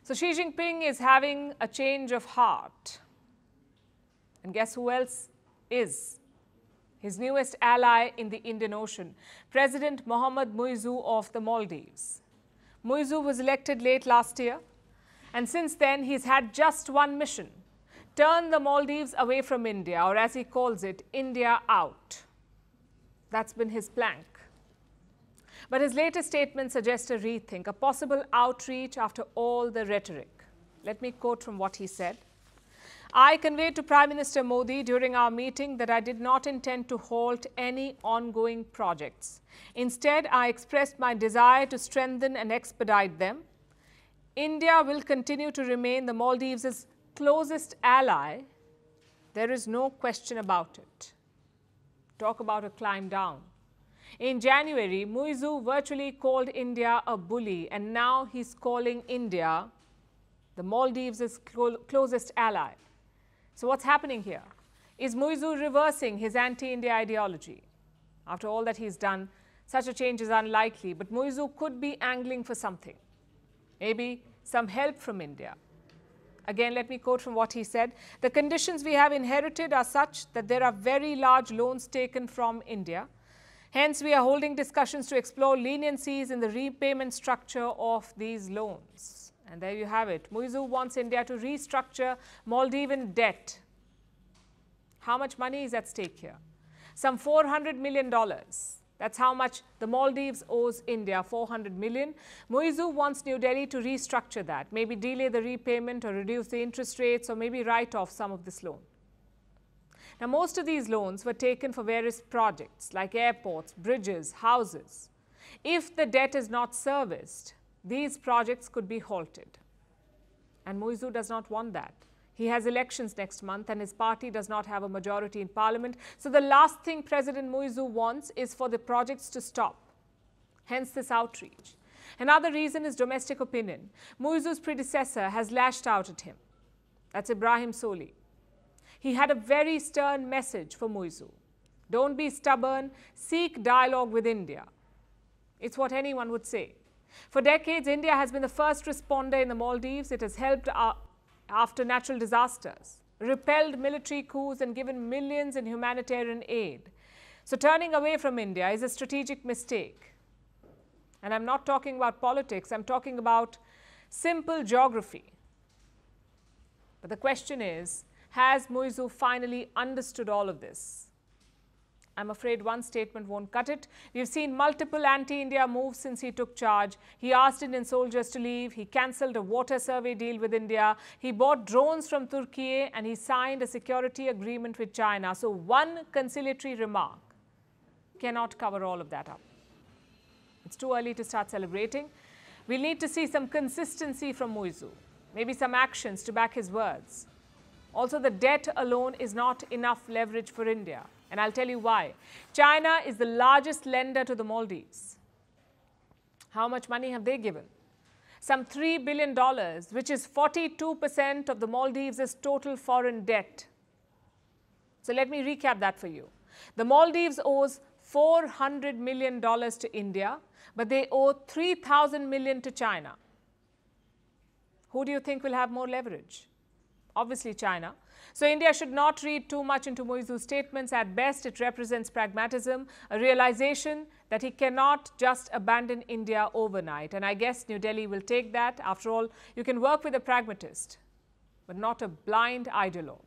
So Xi Jinping is having a change of heart. And guess who else is? His newest ally in the Indian Ocean, President Mohamed Muizzu of the Maldives. Muizzu was elected late last year, and since then he's had just one mission: turn the Maldives away from India, or as he calls it, India out. That's been his plank. But his latest statement suggests a rethink, a possible outreach after all the rhetoric. Let me quote from what he said. I conveyed to Prime Minister Modi during our meeting that I did not intend to halt any ongoing projects. Instead, I expressed my desire to strengthen and expedite them. India will continue to remain the Maldives' closest ally. There is no question about it. Talk about a climb down. In January, Muizzu virtually called India a bully, and now he's calling India the Maldives' closest ally. So what's happening here? Is Muizzu reversing his anti-India ideology? After all that he's done, such a change is unlikely, but Muizzu could be angling for something. Maybe some help from India. Again, let me quote from what he said. The conditions we have inherited are such that there are very large loans taken from India. Hence, we are holding discussions to explore leniencies in the repayment structure of these loans. And there you have it. Muizzu wants India to restructure Maldivian debt. How much money is at stake here? Some $400 million. That's how much the Maldives owes India, 400 million. Muizzu wants New Delhi to restructure that, maybe delay the repayment or reduce the interest rates or maybe write off some of this loan. Now, most of these loans were taken for various projects like airports, bridges, houses. If the debt is not serviced, these projects could be halted. And Muizzu does not want that. He has elections next month and his party does not have a majority in parliament. So the last thing President Muizzu wants is for the projects to stop. Hence this outreach. Another reason is domestic opinion. Muizzu's predecessor has lashed out at him. That's Ibrahim Soli. He had a very stern message for Muizzu. Don't be stubborn, seek dialogue with India. It's what anyone would say. For decades, India has been the first responder in the Maldives. It has helped after natural disasters, repelled military coups and given millions in humanitarian aid. So turning away from India is a strategic mistake. And I'm not talking about politics, I'm talking about simple geography. But the question is, has Muizzu finally understood all of this? I'm afraid one statement won't cut it. We've seen multiple anti-India moves since he took charge. He asked Indian soldiers to leave. He cancelled a water survey deal with India. He bought drones from Turkey and he signed a security agreement with China. So one conciliatory remark cannot cover all of that up. It's too early to start celebrating. We'll need to see some consistency from Muizzu, maybe some actions to back his words. Also, the debt alone is not enough leverage for India. And I'll tell you why. China is the largest lender to the Maldives. How much money have they given? Some $3 billion, which is 42% of the Maldives' total foreign debt. So let me recap that for you. The Maldives owes $400 million to India, but they owe $3,000 million to China. Who do you think will have more leverage? Obviously China. So India should not read too much into Muizzu's statements. At best, it represents pragmatism, a realization that he cannot just abandon India overnight. And I guess New Delhi will take that. After all, you can work with a pragmatist, but not a blind ideologue.